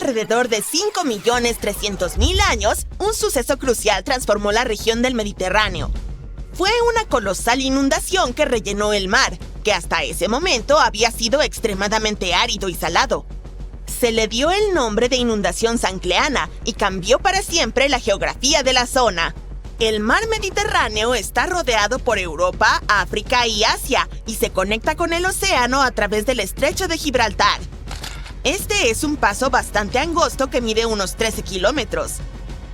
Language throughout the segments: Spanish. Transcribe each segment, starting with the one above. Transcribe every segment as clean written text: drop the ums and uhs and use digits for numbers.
alrededor de 5.300.000 años, un suceso crucial transformó la región del Mediterráneo. Fue una colosal inundación que rellenó el mar, que hasta ese momento había sido extremadamente árido y salado. Se le dio el nombre de inundación zancleana y cambió para siempre la geografía de la zona. El mar Mediterráneo está rodeado por Europa, África y Asia y se conecta con el océano a través del estrecho de Gibraltar. Este es un paso bastante angosto que mide unos 13 kilómetros.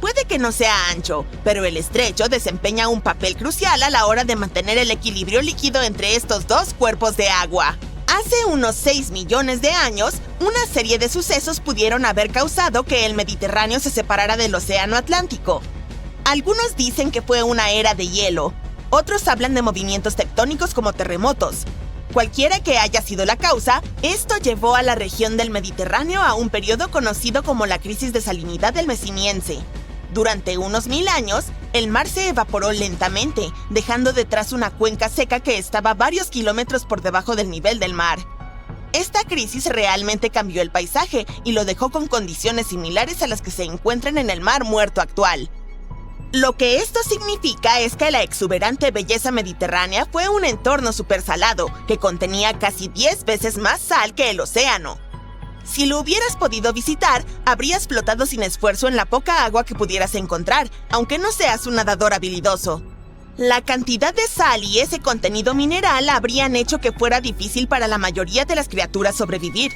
Puede que no sea ancho, pero el estrecho desempeña un papel crucial a la hora de mantener el equilibrio líquido entre estos dos cuerpos de agua. Hace unos 6 millones de años, una serie de sucesos pudieron haber causado que el Mediterráneo se separara del Océano Atlántico. Algunos dicen que fue una era de hielo, otros hablan de movimientos tectónicos como terremotos. Cualquiera que haya sido la causa, esto llevó a la región del Mediterráneo a un periodo conocido como la crisis de salinidad del Mesiniense. Durante unos 1000 años, el mar se evaporó lentamente, dejando detrás una cuenca seca que estaba varios kilómetros por debajo del nivel del mar. Esta crisis realmente cambió el paisaje y lo dejó con condiciones similares a las que se encuentran en el Mar Muerto actual. Lo que esto significa es que la exuberante belleza mediterránea fue un entorno supersalado que contenía casi 10 veces más sal que el océano. Si lo hubieras podido visitar, habrías flotado sin esfuerzo en la poca agua que pudieras encontrar, aunque no seas un nadador habilidoso. La cantidad de sal y ese contenido mineral habrían hecho que fuera difícil para la mayoría de las criaturas sobrevivir.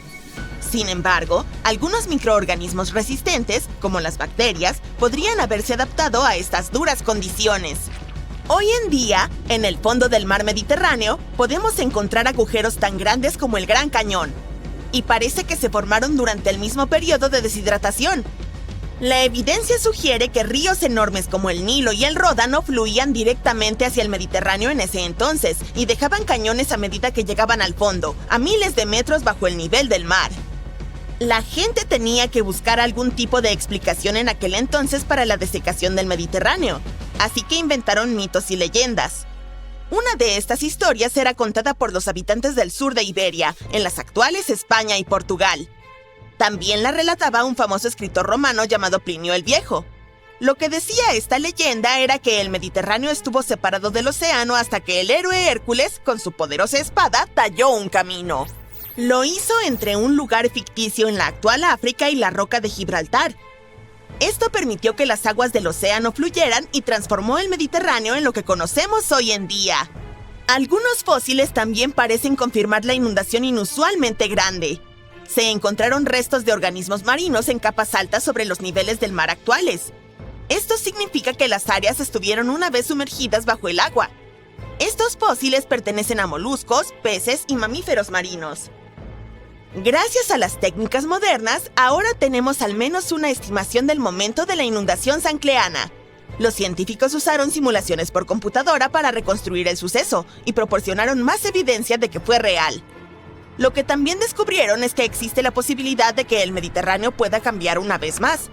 Sin embargo, algunos microorganismos resistentes, como las bacterias, podrían haberse adaptado a estas duras condiciones. Hoy en día, en el fondo del mar Mediterráneo, podemos encontrar agujeros tan grandes como el Gran Cañón, y parece que se formaron durante el mismo periodo de deshidratación. La evidencia sugiere que ríos enormes como el Nilo y el Ródano fluían directamente hacia el Mediterráneo en ese entonces y dejaban cañones a medida que llegaban al fondo, a miles de metros bajo el nivel del mar. La gente tenía que buscar algún tipo de explicación en aquel entonces para la desecación del Mediterráneo, así que inventaron mitos y leyendas. Una de estas historias era contada por los habitantes del sur de Iberia, en las actuales España y Portugal. También la relataba un famoso escritor romano llamado Plinio el Viejo. Lo que decía esta leyenda era que el Mediterráneo estuvo separado del océano hasta que el héroe Hércules, con su poderosa espada, talló un camino. Lo hizo entre un lugar ficticio en la actual África y la roca de Gibraltar. Esto permitió que las aguas del océano fluyeran y transformó el Mediterráneo en lo que conocemos hoy en día. Algunos fósiles también parecen confirmar la inundación inusualmente grande. Se encontraron restos de organismos marinos en capas altas sobre los niveles del mar actuales. Esto significa que las áreas estuvieron una vez sumergidas bajo el agua. Estos fósiles pertenecen a moluscos, peces y mamíferos marinos. Gracias a las técnicas modernas, ahora tenemos al menos una estimación del momento de la inundación zancleana. Los científicos usaron simulaciones por computadora para reconstruir el suceso y proporcionaron más evidencia de que fue real. Lo que también descubrieron es que existe la posibilidad de que el Mediterráneo pueda cambiar una vez más.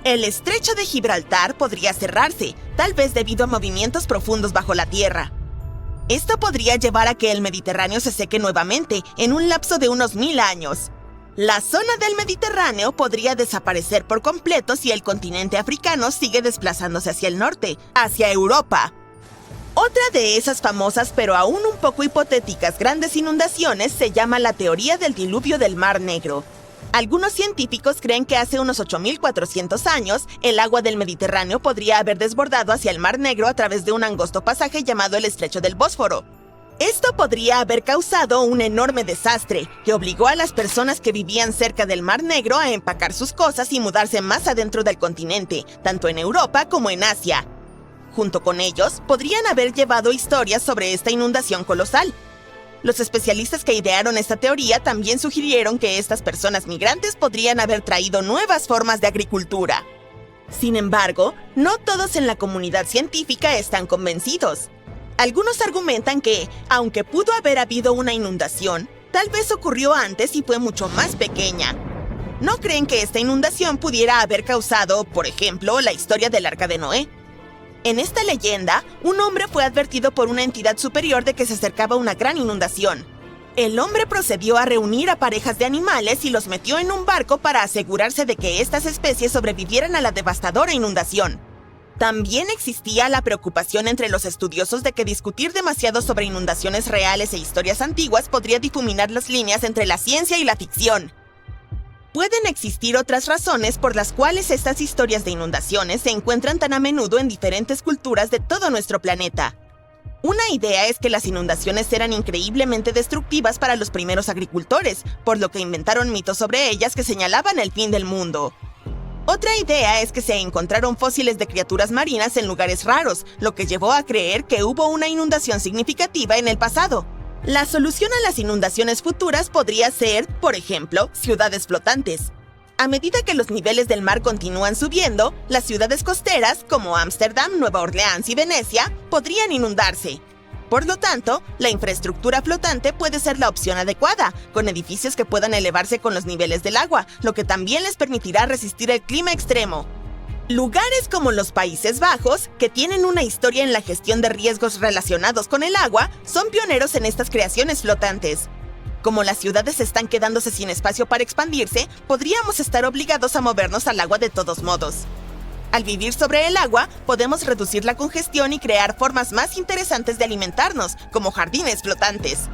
El estrecho de Gibraltar podría cerrarse, tal vez debido a movimientos profundos bajo la tierra. Esto podría llevar a que el Mediterráneo se seque nuevamente en un lapso de unos 1000 años. La zona del Mediterráneo podría desaparecer por completo si el continente africano sigue desplazándose hacia el norte, hacia Europa. Otra de esas famosas pero aún un poco hipotéticas grandes inundaciones se llama la teoría del diluvio del Mar Negro. Algunos científicos creen que hace unos 8400 años, el agua del Mediterráneo podría haber desbordado hacia el Mar Negro a través de un angosto pasaje llamado el Estrecho del Bósforo. Esto podría haber causado un enorme desastre, que obligó a las personas que vivían cerca del Mar Negro a empacar sus cosas y mudarse más adentro del continente, tanto en Europa como en Asia. Junto con ellos, podrían haber llevado historias sobre esta inundación colosal. Los especialistas que idearon esta teoría también sugirieron que estas personas migrantes podrían haber traído nuevas formas de agricultura. Sin embargo, no todos en la comunidad científica están convencidos. Algunos argumentan que, aunque pudo haber habido una inundación, tal vez ocurrió antes y fue mucho más pequeña. No creen que esta inundación pudiera haber causado, por ejemplo, la historia del Arca de Noé. En esta leyenda, un hombre fue advertido por una entidad superior de que se acercaba una gran inundación. El hombre procedió a reunir a parejas de animales y los metió en un barco para asegurarse de que estas especies sobrevivieran a la devastadora inundación. También existía la preocupación entre los estudiosos de que discutir demasiado sobre inundaciones reales e historias antiguas podría difuminar las líneas entre la ciencia y la ficción. Pueden existir otras razones por las cuales estas historias de inundaciones se encuentran tan a menudo en diferentes culturas de todo nuestro planeta. Una idea es que las inundaciones eran increíblemente destructivas para los primeros agricultores, por lo que inventaron mitos sobre ellas que señalaban el fin del mundo. Otra idea es que se encontraron fósiles de criaturas marinas en lugares raros, lo que llevó a creer que hubo una inundación significativa en el pasado. La solución a las inundaciones futuras podría ser, por ejemplo, ciudades flotantes. A medida que los niveles del mar continúan subiendo, las ciudades costeras, como Ámsterdam, Nueva Orleans y Venecia, podrían inundarse. Por lo tanto, la infraestructura flotante puede ser la opción adecuada, con edificios que puedan elevarse con los niveles del agua, lo que también les permitirá resistir el clima extremo. Lugares como los Países Bajos, que tienen una historia en la gestión de riesgos relacionados con el agua, son pioneros en estas creaciones flotantes. Como las ciudades están quedándose sin espacio para expandirse, podríamos estar obligados a movernos al agua de todos modos. Al vivir sobre el agua, podemos reducir la congestión y crear formas más interesantes de alimentarnos, como jardines flotantes.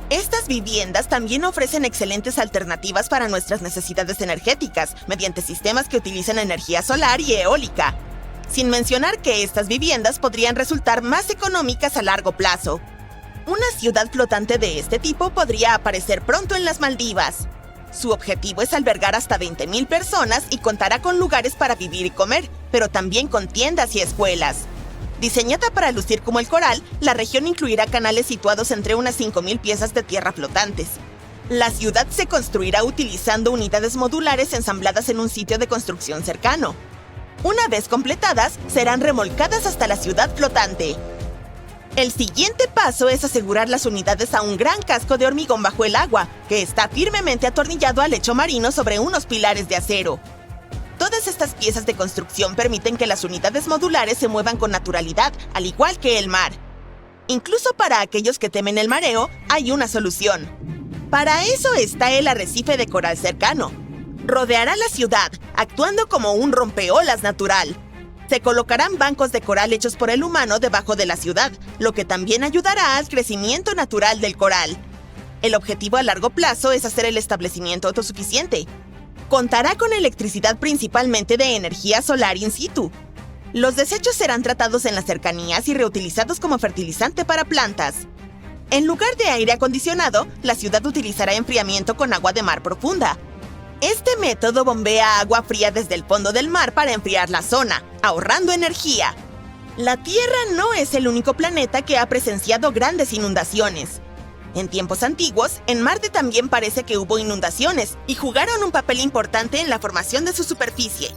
Estas viviendas también ofrecen excelentes alternativas para nuestras necesidades energéticas, mediante sistemas que utilizan energía solar y eólica. Sin mencionar que estas viviendas podrían resultar más económicas a largo plazo. Una ciudad flotante de este tipo podría aparecer pronto en las Maldivas. Su objetivo es albergar hasta 20,000 personas y contará con lugares para vivir y comer, pero también con tiendas y escuelas. Diseñada para lucir como el coral, la región incluirá canales situados entre unas 5,000 piezas de tierra flotantes. La ciudad se construirá utilizando unidades modulares ensambladas en un sitio de construcción cercano. Una vez completadas, serán remolcadas hasta la ciudad flotante. El siguiente paso es asegurar las unidades a un gran casco de hormigón bajo el agua, que está firmemente atornillado al lecho marino sobre unos pilares de acero. Todas estas piezas de construcción permiten que las unidades modulares se muevan con naturalidad, al igual que el mar. Incluso para aquellos que temen el mareo, hay una solución. Para eso está el arrecife de coral cercano. Rodeará la ciudad, actuando como un rompeolas natural. Se colocarán bancos de coral hechos por el humano debajo de la ciudad, lo que también ayudará al crecimiento natural del coral. El objetivo a largo plazo es hacer el establecimiento autosuficiente. Contará con electricidad principalmente de energía solar in situ. Los desechos serán tratados en las cercanías y reutilizados como fertilizante para plantas. En lugar de aire acondicionado, la ciudad utilizará enfriamiento con agua de mar profunda. Este método bombea agua fría desde el fondo del mar para enfriar la zona, ahorrando energía. La Tierra no es el único planeta que ha presenciado grandes inundaciones. En tiempos antiguos, en Marte también parece que hubo inundaciones y jugaron un papel importante en la formación de su superficie.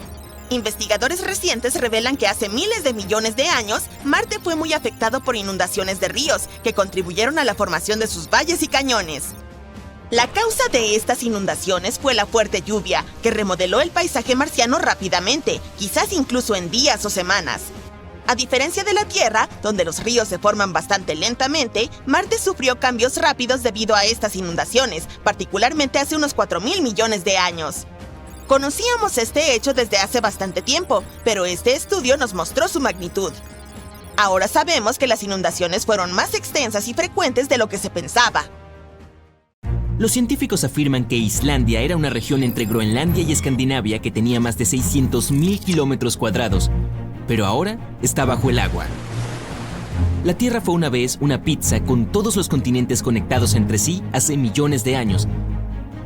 Investigadores recientes revelan que hace miles de millones de años, Marte fue muy afectado por inundaciones de ríos que contribuyeron a la formación de sus valles y cañones. La causa de estas inundaciones fue la fuerte lluvia, que remodeló el paisaje marciano rápidamente, quizás incluso en días o semanas. A diferencia de la Tierra, donde los ríos se forman bastante lentamente, Marte sufrió cambios rápidos debido a estas inundaciones, particularmente hace unos 4,000 millones de años. Conocíamos este hecho desde hace bastante tiempo, pero este estudio nos mostró su magnitud. Ahora sabemos que las inundaciones fueron más extensas y frecuentes de lo que se pensaba. Los científicos afirman que Islandia era una región entre Groenlandia y Escandinavia que tenía más de 600,000 kilómetros cuadrados, pero ahora está bajo el agua. La Tierra fue una vez una pizza con todos los continentes conectados entre sí hace millones de años,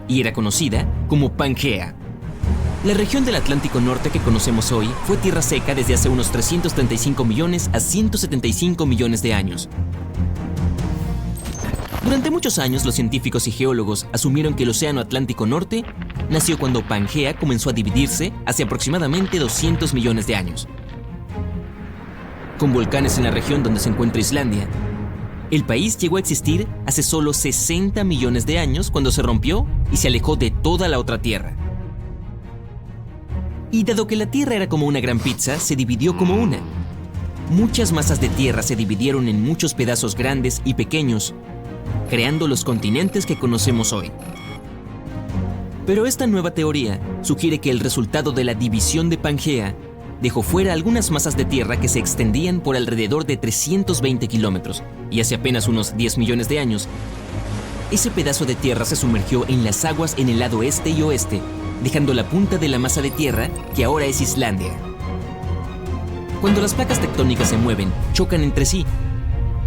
y era conocida como Pangea. La región del Atlántico Norte que conocemos hoy fue tierra seca desde hace unos 335 millones a 175 millones de años. Durante muchos años, los científicos y geólogos asumieron que el Océano Atlántico Norte nació cuando Pangea comenzó a dividirse hace aproximadamente 200 millones de años. Con volcanes en la región donde se encuentra Islandia, el país llegó a existir hace solo 60 millones de años cuando se rompió y se alejó de toda la otra tierra. Y dado que la Tierra era como una gran pizza, se dividió como una. Muchas masas de tierra se dividieron en muchos pedazos grandes y pequeños, creando los continentes que conocemos hoy. Pero esta nueva teoría sugiere que el resultado de la división de Pangea dejó fuera algunas masas de tierra que se extendían por alrededor de 320 kilómetros, y hace apenas unos 10 millones de años, ese pedazo de tierra se sumergió en las aguas en el lado este y oeste, dejando la punta de la masa de tierra que ahora es Islandia. Cuando las placas tectónicas se mueven, chocan entre sí,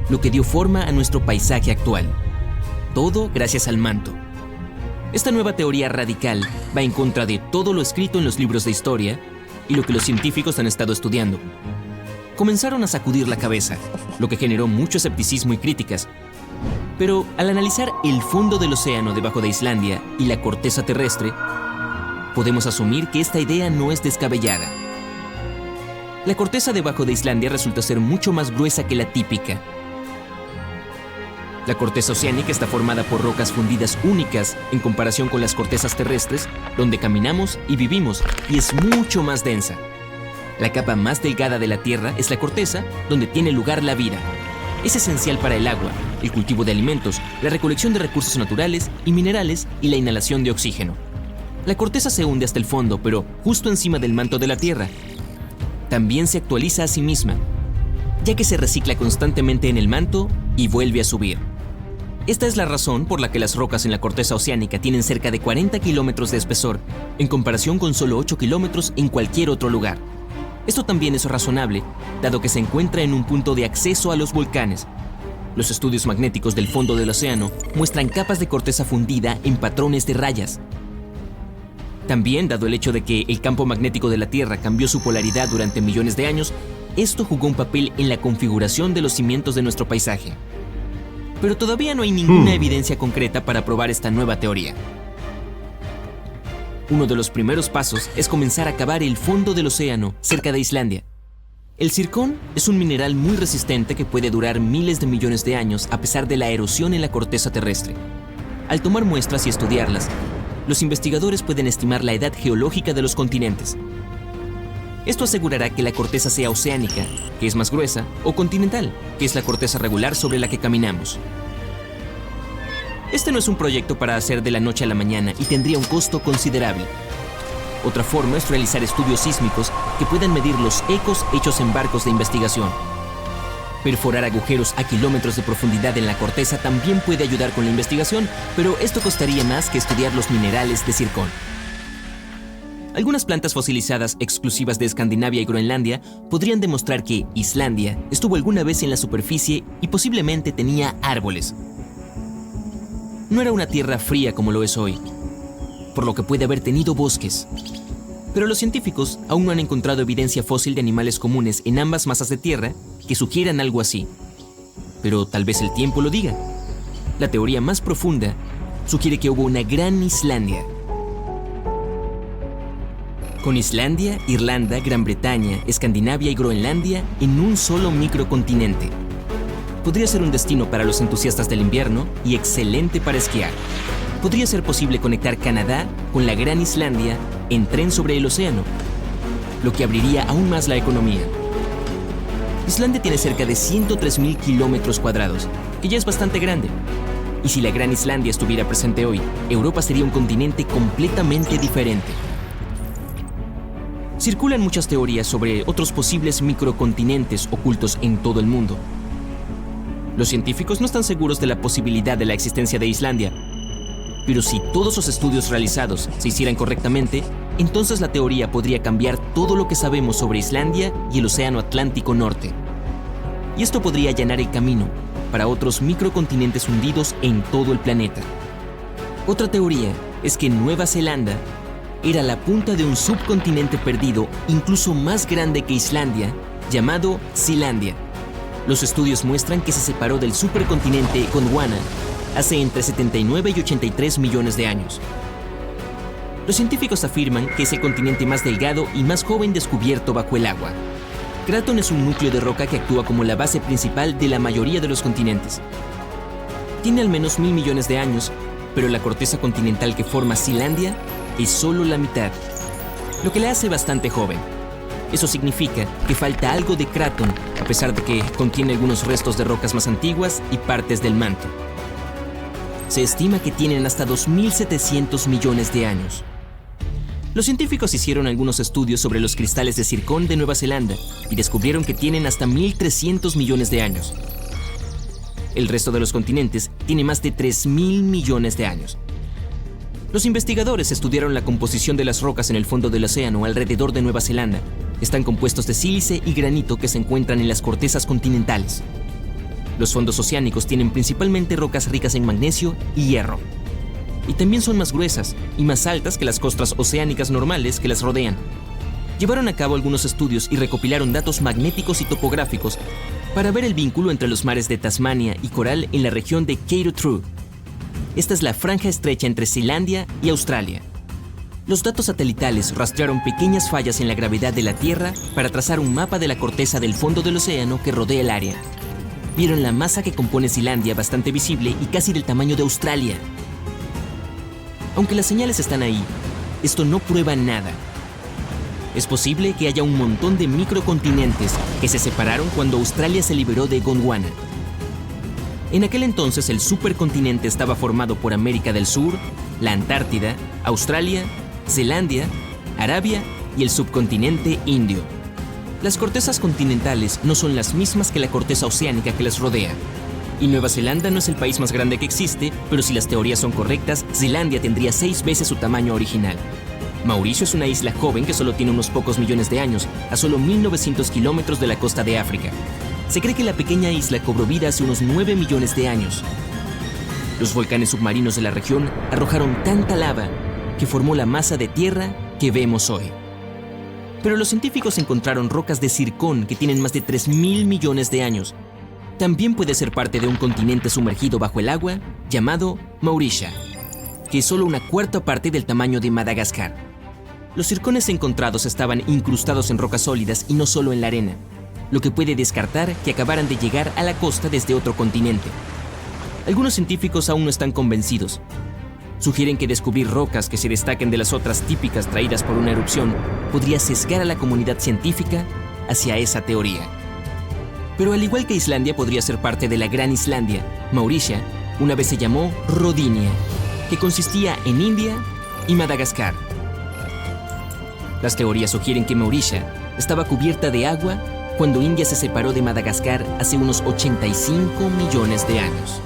lo que dio forma a nuestro paisaje actual. Todo gracias al manto. Esta nueva teoría radical va en contra de todo lo escrito en los libros de historia y lo que los científicos han estado estudiando. Comenzaron a sacudir la cabeza, lo que generó mucho escepticismo y críticas. Pero al analizar el fondo del océano debajo de Islandia y la corteza terrestre, podemos asumir que esta idea no es descabellada. La corteza debajo de Islandia resulta ser mucho más gruesa que la típica. La corteza oceánica está formada por rocas fundidas únicas en comparación con las cortezas terrestres, donde caminamos y vivimos, y es mucho más densa. La capa más delgada de la Tierra es la corteza, donde tiene lugar la vida. Es esencial para el agua, el cultivo de alimentos, la recolección de recursos naturales y minerales y la inhalación de oxígeno. La corteza se hunde hasta el fondo, pero justo encima del manto de la Tierra. También se actualiza a sí misma, ya que se recicla constantemente en el manto y vuelve a subir. Esta es la razón por la que las rocas en la corteza oceánica tienen cerca de 40 kilómetros de espesor, en comparación con solo 8 kilómetros en cualquier otro lugar. Esto también es razonable, dado que se encuentra en un punto de acceso a los volcanes. Los estudios magnéticos del fondo del océano muestran capas de corteza fundida en patrones de rayas. También, dado el hecho de que el campo magnético de la Tierra cambió su polaridad durante millones de años, esto jugó un papel en la configuración de los cimientos de nuestro paisaje. Pero todavía no hay ninguna evidencia concreta para probar esta nueva teoría. Uno de los primeros pasos es comenzar a cavar el fondo del océano cerca de Islandia. El zircón es un mineral muy resistente que puede durar miles de millones de años a pesar de la erosión en la corteza terrestre. Al tomar muestras y estudiarlas, los investigadores pueden estimar la edad geológica de los continentes. Esto asegurará que la corteza sea oceánica, que es más gruesa, o continental, que es la corteza regular sobre la que caminamos. Este no es un proyecto para hacer de la noche a la mañana y tendría un costo considerable. Otra forma es realizar estudios sísmicos que puedan medir los ecos hechos en barcos de investigación. Perforar agujeros a kilómetros de profundidad en la corteza también puede ayudar con la investigación, pero esto costaría más que estudiar los minerales de zircón. Algunas plantas fosilizadas exclusivas de Escandinavia y Groenlandia podrían demostrar que Islandia estuvo alguna vez en la superficie y posiblemente tenía árboles. No era una tierra fría como lo es hoy, por lo que puede haber tenido bosques. Pero los científicos aún no han encontrado evidencia fósil de animales comunes en ambas masas de tierra que sugieran algo así. Pero tal vez el tiempo lo diga. La teoría más profunda sugiere que hubo una gran Islandia. Con Islandia, Irlanda, Gran Bretaña, Escandinavia y Groenlandia en un solo microcontinente. Podría ser un destino para los entusiastas del invierno y excelente para esquiar. Podría ser posible conectar Canadá con la Gran Islandia en tren sobre el océano, lo que abriría aún más la economía. Islandia tiene cerca de 103.000 kilómetros cuadrados, que ya es bastante grande. Y si la Gran Islandia estuviera presente hoy, Europa sería un continente completamente diferente. Circulan muchas teorías sobre otros posibles microcontinentes ocultos en todo el mundo. Los científicos no están seguros de la posibilidad de la existencia de Islandia, pero si todos los estudios realizados se hicieran correctamente, entonces la teoría podría cambiar todo lo que sabemos sobre Islandia y el Océano Atlántico Norte. Y esto podría allanar el camino para otros microcontinentes hundidos en todo el planeta. Otra teoría es que Nueva Zelanda era la punta de un subcontinente perdido incluso más grande que Islandia, llamado Sealandia. Los estudios muestran que se separó del supercontinente Gondwana hace entre 79 y 83 millones de años. Los científicos afirman que es el continente más delgado y más joven descubierto bajo el agua. Kraton es un núcleo de roca que actúa como la base principal de la mayoría de los continentes. Tiene al menos 1.000 millones de años, pero la corteza continental que forma Sealandia es solo la mitad, lo que la hace bastante joven. Eso significa que falta algo de Kraton, a pesar de que contiene algunos restos de rocas más antiguas y partes del manto. Se estima que tienen hasta 2.700 millones de años. Los científicos hicieron algunos estudios sobre los cristales de zircón de Nueva Zelanda y descubrieron que tienen hasta 1.300 millones de años. El resto de los continentes tiene más de 3.000 millones de años. Los investigadores estudiaron la composición de las rocas en el fondo del océano alrededor de Nueva Zelanda. Están compuestos de sílice y granito que se encuentran en las cortezas continentales. Los fondos oceánicos tienen principalmente rocas ricas en magnesio y hierro. Y también son más gruesas y más altas que las costras oceánicas normales que las rodean. Llevaron a cabo algunos estudios y recopilaron datos magnéticos y topográficos para ver el vínculo entre los mares de Tasmania y Coral en la región de Cape True. Esta es la franja estrecha entre Zelandia y Australia. Los datos satelitales rastrearon pequeñas fallas en la gravedad de la Tierra para trazar un mapa de la corteza del fondo del océano que rodea el área. Vieron la masa que compone Zelandia bastante visible y casi del tamaño de Australia. Aunque las señales están ahí, esto no prueba nada. Es posible que haya un montón de microcontinentes que se separaron cuando Australia se liberó de Gondwana. En aquel entonces el supercontinente estaba formado por América del Sur, la Antártida, Australia, Zelandia, Arabia y el subcontinente indio. Las cortezas continentales no son las mismas que la corteza oceánica que las rodea. Y Nueva Zelanda no es el país más grande que existe, pero si las teorías son correctas, Zelandia tendría 6 veces su tamaño original. Mauricio es una isla joven que solo tiene unos pocos millones de años, a solo 1.900 kilómetros de la costa de África. Se cree que la pequeña isla cobró vida hace unos 9 millones de años. Los volcanes submarinos de la región arrojaron tanta lava que formó la masa de tierra que vemos hoy. Pero los científicos encontraron rocas de zircón que tienen más de 3.000 millones de años. También puede ser parte de un continente sumergido bajo el agua llamado Mauritia, que es solo una cuarta parte del tamaño de Madagascar. Los zircones encontrados estaban incrustados en rocas sólidas y no solo en la arena, lo que puede descartar que acabaran de llegar a la costa desde otro continente. Algunos científicos aún no están convencidos. Sugieren que descubrir rocas que se destaquen de las otras típicas traídas por una erupción podría sesgar a la comunidad científica hacia esa teoría. Pero al igual que Islandia podría ser parte de la Gran Islandia, Mauritia una vez se llamó Rodinia, que consistía en India y Madagascar. Las teorías sugieren que Mauritia estaba cubierta de agua cuando India se separó de Madagascar hace unos 85 millones de años.